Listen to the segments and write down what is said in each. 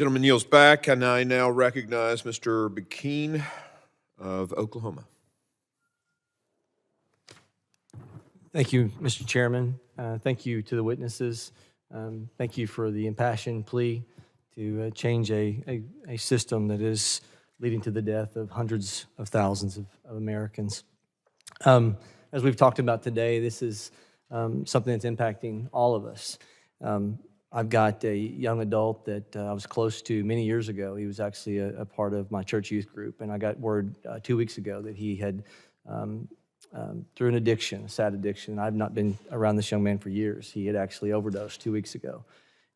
Gentleman yields back, and I now recognize Mr. Brecheen of Oklahoma. Thank you, Mr. Chairman. Thank you to the witnesses. Thank you for the impassioned plea to change a system that is leading to the death of hundreds of thousands of Americans. As we've talked about today, this is something that's impacting all of us. I've got a young adult that I was close to many years ago. He was actually a part of my church youth group, and I got word 2 weeks ago that he had, through an addiction, a sad addiction. I've not been around this young man for years. He had actually overdosed 2 weeks ago.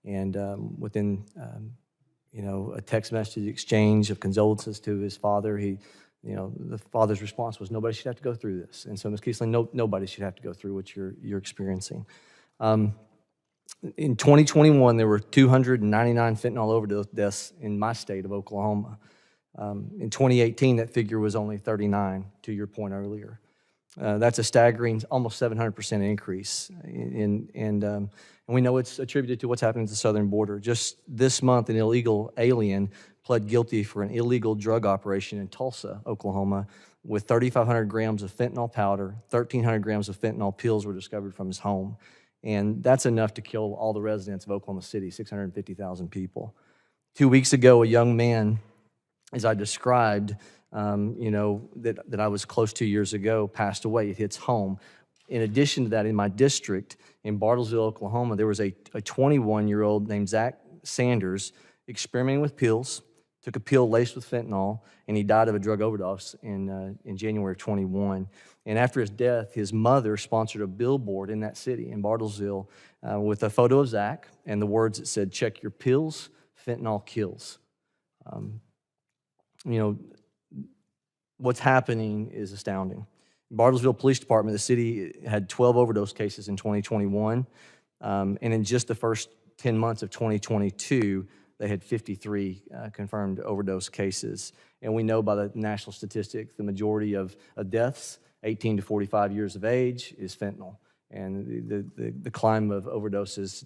And within, a text message exchange of condolences to his father, the father's response was, "Nobody should have to go through this." And so, Ms. Kiesling, nobody should have to go through what you're experiencing. In 2021, there were 299 fentanyl overdose deaths in my state of Oklahoma. In 2018, that figure was only 39, to your point earlier. That's a staggering, almost 700% increase. And we know it's attributed to what's happening at the southern border. Just this month, an illegal alien pled guilty for an illegal drug operation in Tulsa, Oklahoma, with 3,500 grams of fentanyl powder, 1,300 grams of fentanyl pills were discovered from his home. And that's enough to kill all the residents of Oklahoma City, 650,000 people. 2 weeks ago, a young man, as I described, that I was close to years ago, passed away. It hits home. In addition to that, in my district, in Bartlesville, Oklahoma, there was a 21-year-old named Zach Sanders experimenting with pills, took a pill laced with fentanyl, and he died of a drug overdose in January of 21. And after his death, his mother sponsored a billboard in that city, in Bartlesville, with a photo of Zach and the words that said, "Check your pills, fentanyl kills." What's happening is astounding. Bartlesville Police Department, the city had 12 overdose cases in 2021, and in just the first 10 months of 2022, they had 53 confirmed overdose cases. And we know by the national statistics, the majority of deaths, 18 to 45 years of age, is fentanyl, and the climb of overdoses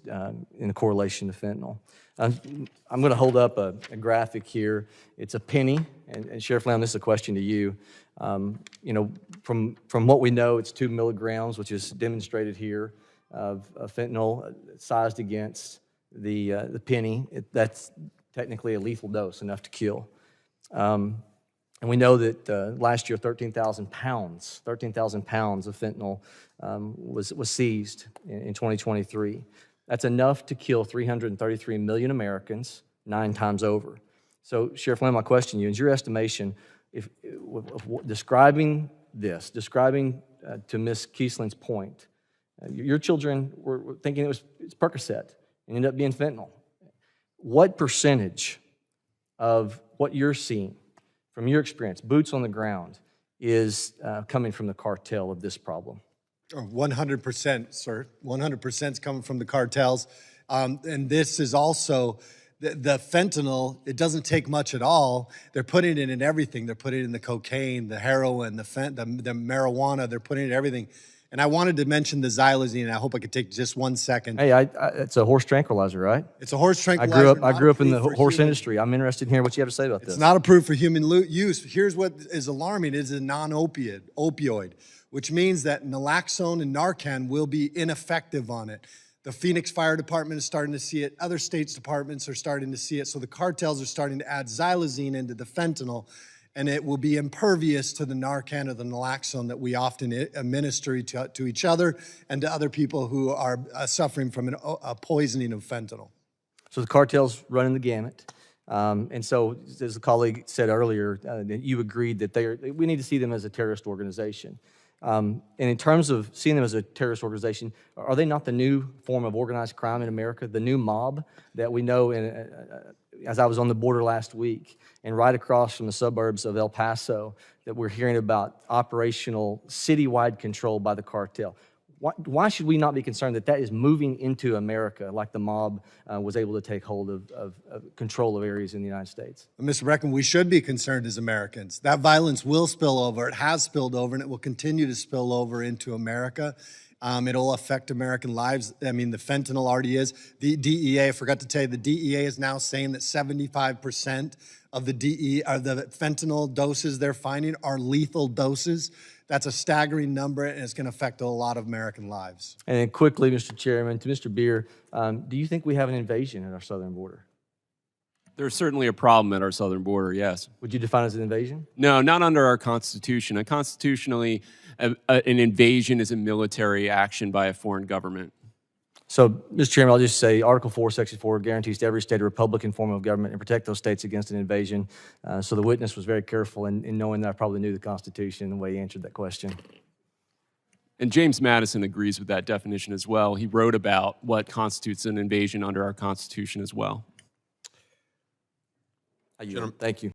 in correlation to fentanyl. I'm going to hold up a graphic here. It's a penny, and Sheriff Lamb, this is a question to you. From what we know, it's 2 milligrams, which is demonstrated here, of fentanyl sized against the penny. That's technically a lethal dose, enough to kill. And we know that last year, 13,000 pounds of fentanyl was seized in 2023. That's enough to kill 333 million Americans 9 times over. So, Sheriff Lamb, my question to you is your estimation, describing to Ms. Kiesling's point, your children were thinking it's Percocet and ended up being fentanyl. What percentage of what you're seeing from your experience, boots on the ground, is coming from the cartel of this problem? 100%, sir. 100% is coming from the cartels. And this is also, the fentanyl, it doesn't take much at all. They're putting it in everything. They're putting it in the cocaine, the heroin, the marijuana. They're putting it in everything. And I wanted to mention the xylazine. I hope I could take just 1 second. Hey, it's a horse tranquilizer, right? It's a horse tranquilizer. I grew up in the horse industry. I'm interested in hearing what you have to say about this. It's not approved for human use. Here's what is alarming. It is a non-opioid, which means that naloxone and Narcan will be ineffective on it. The Phoenix Fire Department is starting to see it. Other states' departments are starting to see it. So the cartels are starting to add xylazine into the fentanyl, and it will be impervious to the Narcan or the naloxone that we often administer to each other and to other people who are suffering from a poisoning of fentanyl. So the cartel's running the gamut. And so, as a colleague said earlier, you agreed that we need to see them as a terrorist organization. And in terms of seeing them as a terrorist organization, are they not the new form of organized crime in America, the new mob that we know? As I was on the border last week, and right across from the suburbs of El Paso, that we're hearing about operational citywide control by the cartel. Why should we not be concerned that is moving into America like the mob was able to take hold of control of areas in the United States? Mr. Brecheen, we should be concerned as Americans. That violence will spill over. It has spilled over, and it will continue to spill over into America. It'll affect American lives. I mean, the fentanyl already is. The DEA, I forgot to tell you, the DEA is now saying that 75% of the the fentanyl doses they're finding are lethal doses. That's a staggering number, and it's going to affect a lot of American lives. And then quickly, Mr. Chairman, to Mr. Beer, do you think we have an invasion at our southern border? There's certainly a problem at our southern border, yes. Would you define it as an invasion? No, not under our Constitution. Constitutionally, an invasion is a military action by a foreign government. So, Mr. Chairman, I'll just say Article 4, Section 4 guarantees to every state a Republican form of government and protect those states against an invasion. So the witness was very careful in knowing that I probably knew the Constitution and the way he answered that question. And James Madison agrees with that definition as well. He wrote about what constitutes an invasion under our Constitution as well. Thank you.